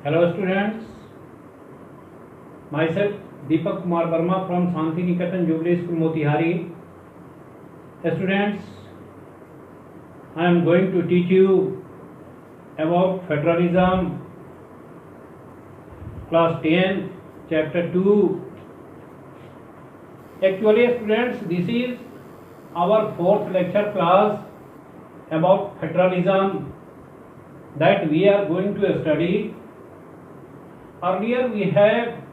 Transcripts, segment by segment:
Hello students, myself Deepak Kumar Verma from Shanti Niketan Jubilee School Motihari. Students, I am going to teach you about federalism, class 10, chapter 2. Actually students, this is our fourth lecture class about federalism that we are going to study. Earlier we have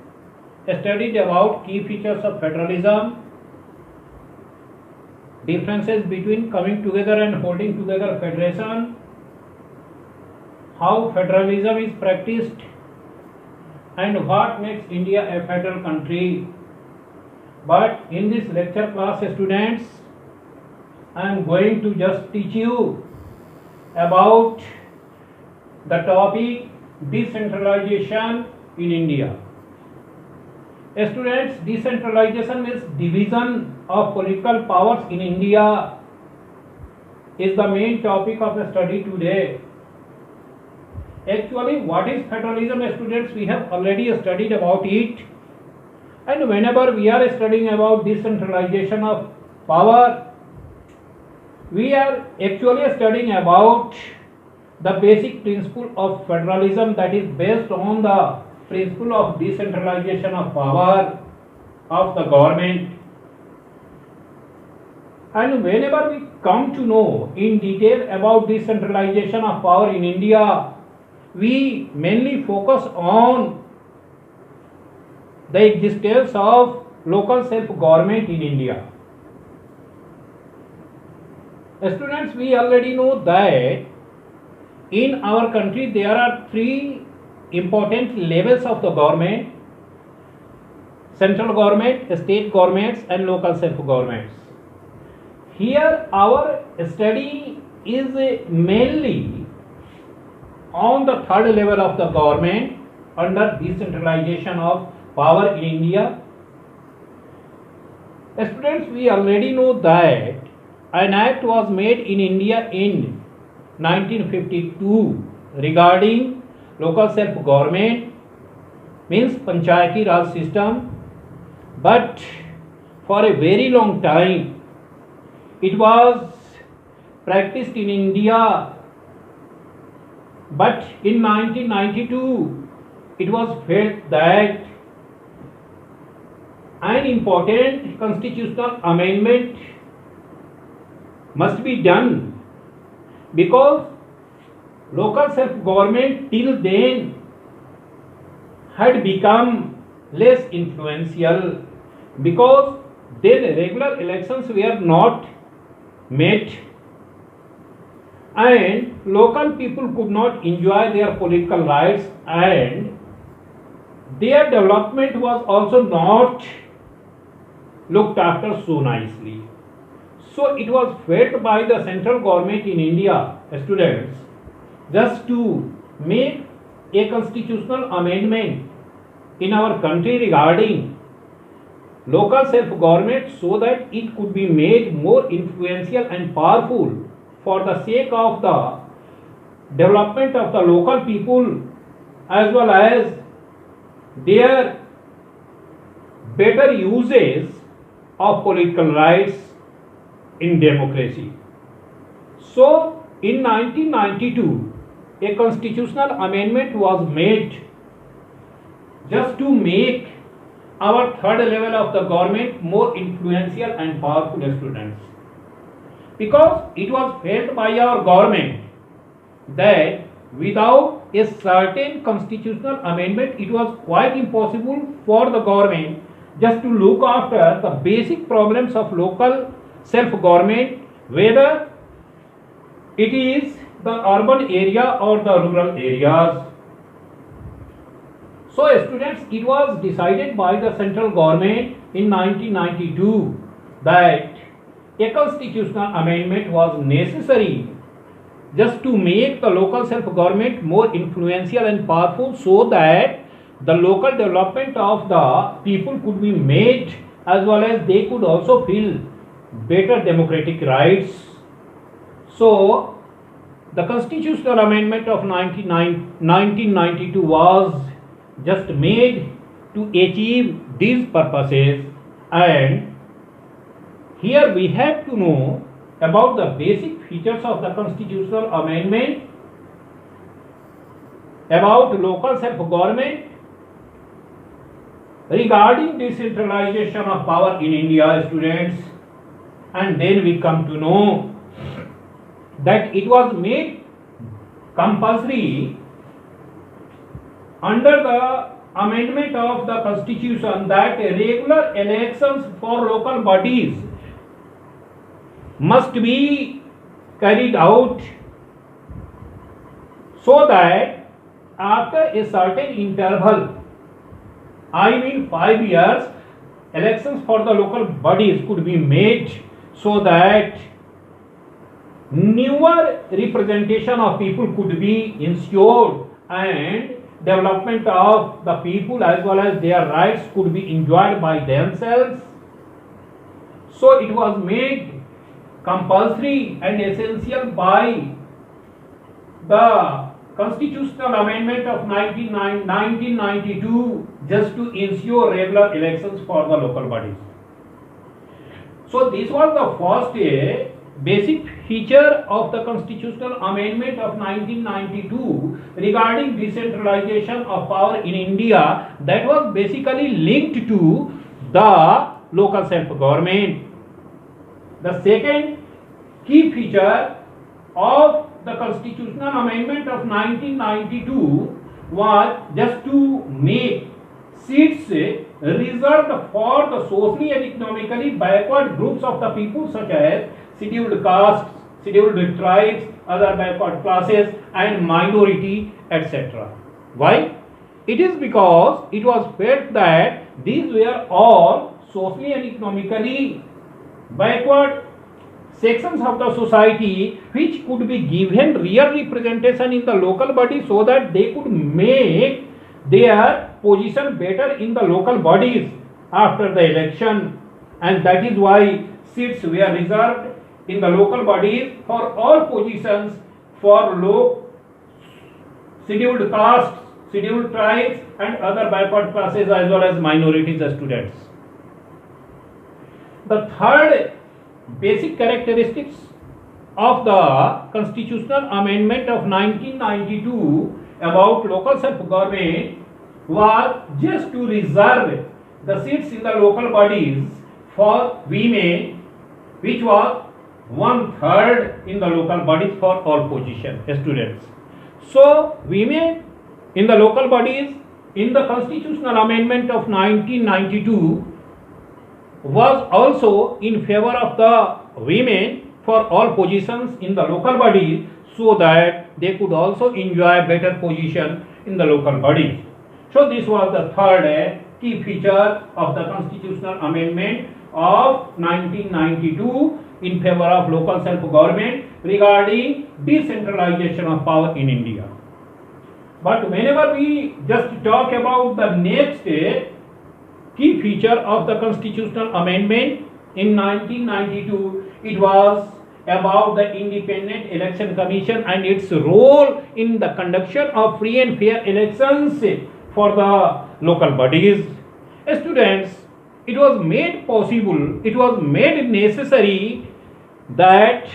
studied about key features of federalism, differences between coming together and holding together federation, how federalism is practiced, and what makes India a federal country. But in this lecture class students, I am going to just teach you about the topic decentralization in India. Students, decentralization means division of political powers in India is the main topic of the study today. Actually, what is federalism, students? We have already studied about it, and whenever we are studying about decentralization of power, we are actually studying about the basic principle of federalism, that is based on the principle of decentralization of power of the government. And whenever we come to know in detail about decentralization of power in India, we mainly focus on the existence of local self-government in India. Students, we already know that in our country there are three important levels of the government: central government, state governments, and local self-governments. Here our study is mainly on the third level of the government under decentralization of power in India. Students, we already know that an act was made in India in 1952 regarding local self-government, means Panchayati Raj system, but for a very long time it was practiced in India, but in 1992 it was felt that an important constitutional amendment must be done, because local self-government till then had become less influential, because then regular elections were not made and local people could not enjoy their political rights, and their development was also not looked after so nicely. So it was felt by the central government in India, students, just to make a constitutional amendment in our country regarding local self-government, so that it could be made more influential and powerful for the sake of the development of the local people, as well as their better uses of political rights in democracy. So in 1992 a constitutional amendment was made just to make our third level of the government more influential and powerful, students, because it was felt by our government that without a certain constitutional amendment it was quite impossible for the government just to look after the basic problems of local self-government, whether it is the urban area or the rural areas. So students, it was decided by the central government in 1992 that a constitutional amendment was necessary just to make the local self-government more influential and powerful, so that the local development of the people could be made, as well as they could also feel better democratic rights. So The constitutional amendment of 1992 was just made to achieve these purposes, and here we have to know about the basic features of the constitutional amendment, about local self-government, regarding decentralization of power in India, students, and then we come to know that it was made compulsory under the amendment of the constitution that regular elections for local bodies must be carried out, so that after a certain interval, I mean 5 years, elections for the local bodies could be made, so that newer representation of people could be ensured and development of the people as well as their rights could be enjoyed by themselves. So it was made compulsory and essential by the constitutional amendment of 1992 just to ensure regular elections for the local bodies. So this was the first basic feature of the constitutional amendment of 1992 regarding decentralization of power in India, that was basically linked to the local self-government. The second key feature of the constitutional amendment of 1992 was just to make seats reserved for the socially and economically backward groups of the people, such as scheduled castes, scheduled tribes, other backward classes and minority, etc. Why? It is because it was felt that these were all socially and economically backward sections of the society which could be given real representation in the local body, so that they could make their position better in the local bodies after the election, and that is why seats were reserved in the local bodies for all positions for low scheduled castes, scheduled tribes and other backward classes as well as minorities students. The third basic characteristics of the constitutional amendment of 1992 about local self-government was just to reserve the seats in the local bodies for women, which was 1/3 in the local bodies for all positions, students. So women in the local bodies in the constitutional amendment of 1992 was also in favor of the women for all positions in the local bodies, so that they could also enjoy better position in the local bodies. So this was the third key feature of the constitutional amendment of 1992 in favor of local self-government regarding decentralization of power in India. But whenever we just talk about the next key feature of the constitutional amendment in 1992, it was about the Independent Election Commission and its role in the conduction of free and fair elections for the local bodies. Students, it was made possible, it was made necessary that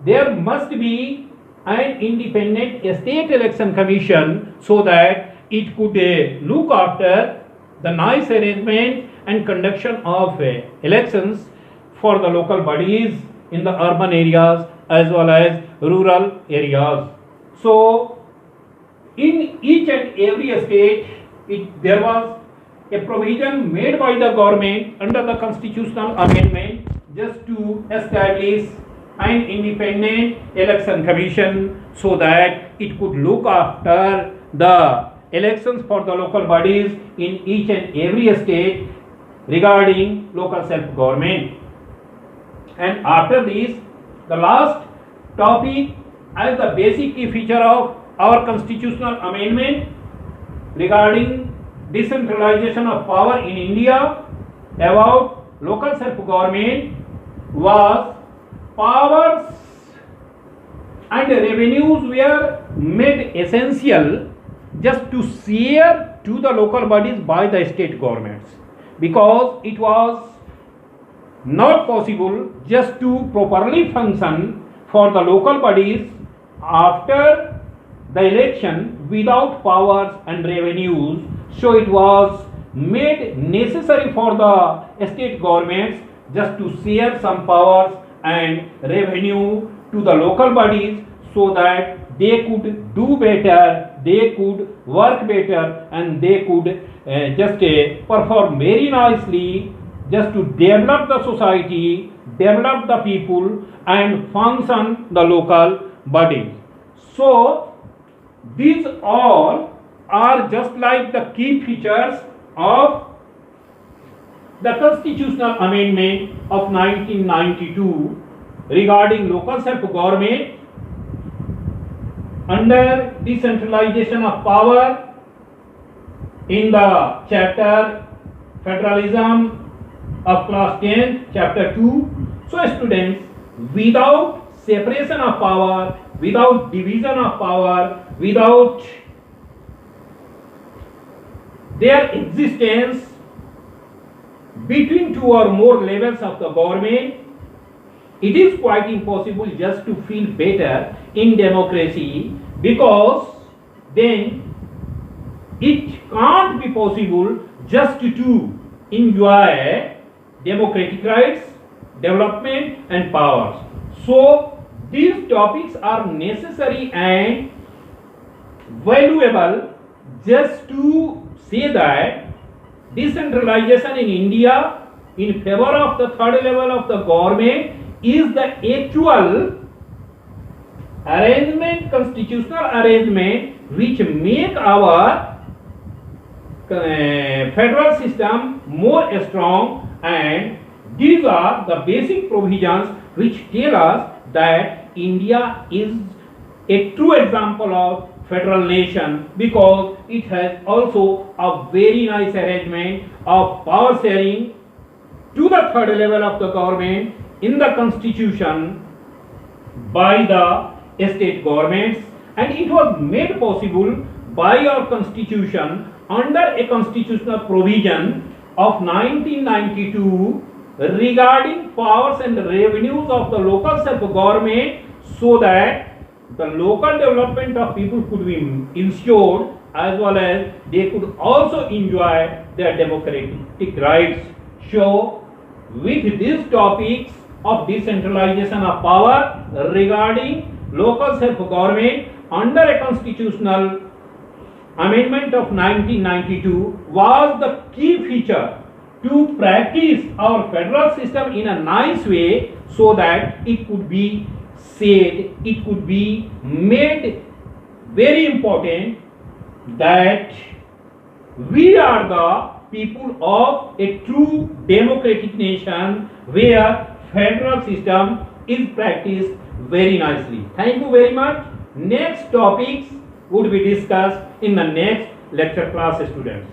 there must be an independent state election commission, so that it could look after the nice arrangement and conduction of elections for the local bodies in the urban areas as well as rural areas. So in each and every state there was a provision made by the government under the constitutional amendment just to establish an independent election commission, so that it could look after the elections for the local bodies in each and every state regarding local self-government. And after this, the last topic as the basic key feature of our constitutional amendment regarding decentralization of power in India about local self-government was powers and revenues were made essential just to share to the local bodies by the state governments, because it was not possible just to properly function for the local bodies after the election without powers and revenues. So it was made necessary for the state governments just to share some powers and revenue to the local bodies, so that they could do better, they could work better, and they could just perform very nicely, just to develop the society, develop the people, and function the local bodies. So these all are just like the key features of the constitutional amendment of 1992 regarding local self-government under decentralization of power in the chapter Federalism of class 10, chapter 2. So students, without separation of power, without division of power, without their existence between two or more levels of the government, it is quite impossible just to feel better in democracy, because then it can't be possible just to enjoy democratic rights, development and powers. So these topics are necessary and valuable just to say that decentralization in India in favor of the third level of the government is the actual arrangement, constitutional arrangement, which make our federal system more strong, and these are the basic provisions which tell us that India is a true example of federal nation, because it has also a very nice arrangement of power sharing to the third level of the government in the constitution by the state governments, and it was made possible by our constitution under a constitutional provision of 1992 regarding powers and revenues of the local self-government, so that the local development of people could be ensured, as well as they could also enjoy their democratic rights. So with these topics of decentralization of power regarding local self-government under a constitutional amendment of 1992 was the key feature to practice our federal system in a nice way, so that it could be said, it could be made very important that we are the people of a true democratic nation where federal system is practiced very nicely. Thank you very much. Next topics would be discussed in the next lecture class, students.